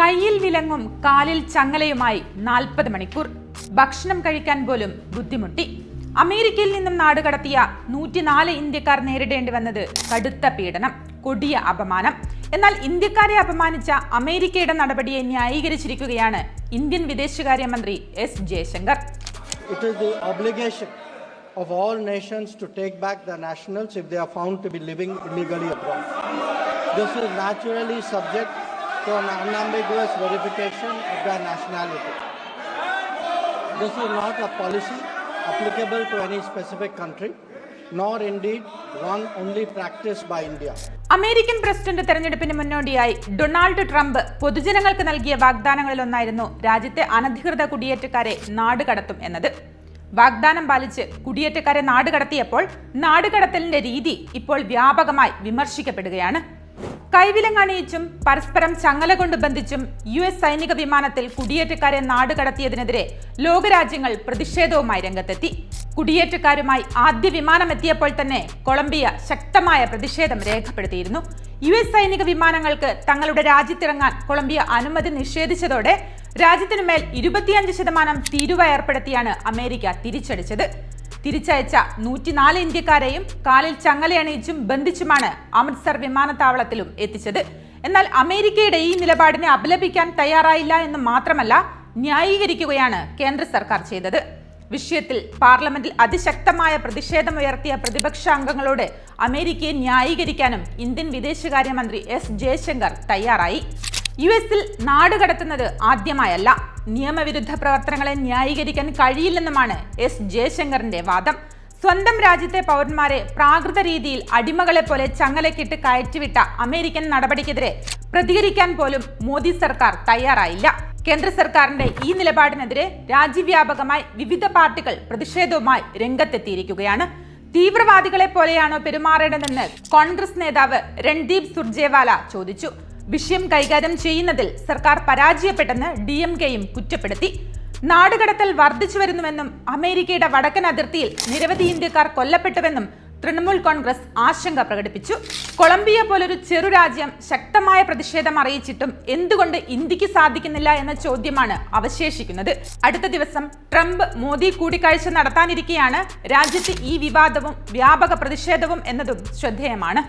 കയ്യിൽ വിലങ്ങും കാലിൽ ചങ്ങലയുമായി 40 മണിക്കൂർ ഭക്ഷണം കഴിക്കാൻ പോലും ബുദ്ധിമുട്ടി. അമേരിക്കയിൽ നിന്നും നാടുകടത്തിയ 104 ഇന്ത്യക്കാർ നേരിടേണ്ടി വന്നത് കടുത്ത പീഡനം, കൊടിയ അപമാനം. എന്നാൽ ഇന്ത്യക്കാരെ അപമാനിച്ച അമേരിക്കയുടെ നടപടിയെ ന്യായീകരിച്ചിരിക്കുകയാണ് ഇന്ത്യൻ വിദേശകാര്യമന്ത്രി S Jaishankar. It is the obligation of all nations to take back their nationals if they are found to be living illegally abroad. This is naturally subject to an unambiguous verification of their nationality. This is not a policy applicable to any specific country, nor indeed one only practiced by India. American president തെരഞ്ഞെടുപ്പിന് മുന്നോടിയായി Donald Trump പൊതുജനങ്ങൾക്ക് നൽകിയ വാഗ്ദാനങ്ങളിലൊന്നായിരുന്നു രാജ്യത്തെ അനധികൃത കുടിയേറ്റക്കാരെ നാടുകടത്തും എന്നത്. വാഗ്ദാനം പാലിച്ച് കുടിയേറ്റക്കാരെ നാടുകടത്തിയപ്പോൾ നാടുകടത്തലിന്റെ രീതി ഇപ്പോൾ വ്യാപകമായി വിമർശിക്കപ്പെടുകയാണ്. കൈവിലങ്ങണിയിച്ചും പരസ്പരം ചങ്ങല കൊണ്ട് ബന്ധിച്ചും US സൈനിക വിമാനത്തിൽ കുടിയേറ്റക്കാരെ നാടുകടത്തിയതിനെതിരെ ലോകരാജ്യങ്ങൾ പ്രതിഷേധവുമായി രംഗത്തെത്തി. കുടിയേറ്റക്കാരുമായി ആദ്യ വിമാനം എത്തിയപ്പോൾ തന്നെ കൊളംബിയ ശക്തമായ പ്രതിഷേധം രേഖപ്പെടുത്തിയിരുന്നു. US സൈനിക വിമാനങ്ങൾക്ക് തങ്ങളുടെ രാജ്യത്തിറങ്ങാൻ കൊളംബിയ അനുമതി നിഷേധിച്ചതോടെ രാജ്യത്തിനുമേൽ 25% തീരുവ ഏർപ്പെടുത്തിയാണ് അമേരിക്ക തിരിച്ചടിച്ചത്. തിരിച്ചയച്ച 104 ഇന്ത്യക്കാരെയും കാലിൽ ചങ്ങലയണിയിച്ചും ബന്ധിച്ചുമാണ് അമൃത്സർ വിമാനത്താവളത്തിലും എത്തിച്ചത്. എന്നാൽ അമേരിക്കയുടെ ഈ നിലപാടിനെ അപലപിക്കാൻ തയ്യാറായില്ല എന്ന് മാത്രമല്ല, ന്യായീകരിക്കുകയാണ് കേന്ദ്ര സർക്കാർ ചെയ്തത്. വിഷയത്തിൽ പാർലമെന്റിൽ അതിശക്തമായ പ്രതിഷേധമുയർത്തിയ പ്രതിപക്ഷ അംഗങ്ങളോട് അമേരിക്കയെ ന്യായീകരിക്കാനും ഇന്ത്യൻ വിദേശകാര്യമന്ത്രി എസ് ജയശങ്കർ തയ്യാറായി. US-ൽ നാടുകടത്തുന്നത് ആദ്യമായല്ല. നിയമവിരുദ്ധ പ്രവർത്തനങ്ങളെ ന്യായീകരിക്കാൻ കഴിയില്ലെന്നുമാണ് എസ് ജയശങ്കറിന്റെ വാദം. സ്വന്തം രാജ്യത്തെ പൗരന്മാരെ പ്രാകൃത രീതിയിൽ അടിമകളെ പോലെ ചങ്ങലക്കിട്ട് കയറ്റിവിട്ട അമേരിക്കൻ നടപടിക്കെതിരെ പ്രതികരിക്കാൻ പോലും മോദി സർക്കാർ തയ്യാറായില്ല. കേന്ദ്ര സർക്കാരിന്റെ ഈ നിലപാടിനെതിരെ രാജ്യവ്യാപകമായി വിവിധ പാർട്ടികൾ പ്രതിഷേധവുമായി രംഗത്തെത്തിയിരിക്കുകയാണ്. തീവ്രവാദികളെ പോലെയാണോ പെരുമാറേണ്ടതെന്ന് കോൺഗ്രസ് നേതാവ് രൺദീപ് സുർജേവാല ചോദിച്ചു. വിഷയം കൈകാര്യം ചെയ്യുന്നതിൽ സർക്കാർ പരാജയപ്പെട്ടെന്ന് DMKയും കുറ്റപ്പെടുത്തി. നാടുകടത്തൽ വർദ്ധിച്ചു വരുന്നുവെന്നും അമേരിക്കയുടെ വടക്കൻ അതിർത്തിയിൽ നിരവധി ഇന്ത്യക്കാർ കൊല്ലപ്പെട്ടുവെന്നും തൃണമൂൽ കോൺഗ്രസ് ആശങ്ക പ്രകടിപ്പിച്ചു. കൊളംബിയ പോലൊരു ചെറു രാജ്യം ശക്തമായ പ്രതിഷേധം അറിയിച്ചിട്ടും എന്തുകൊണ്ട് ഇന്ത്യക്ക് സാധിക്കുന്നില്ല എന്ന ചോദ്യമാണ് അവശേഷിക്കുന്നത്. അടുത്ത ദിവസം ട്രംപ് മോദി കൂടിക്കാഴ്ച നടത്താനിരിക്കെയാണ് രാജ്യത്ത് ഈ വിവാദവും വ്യാപക പ്രതിഷേധവും എന്നതും ശ്രദ്ധേയമാണ്.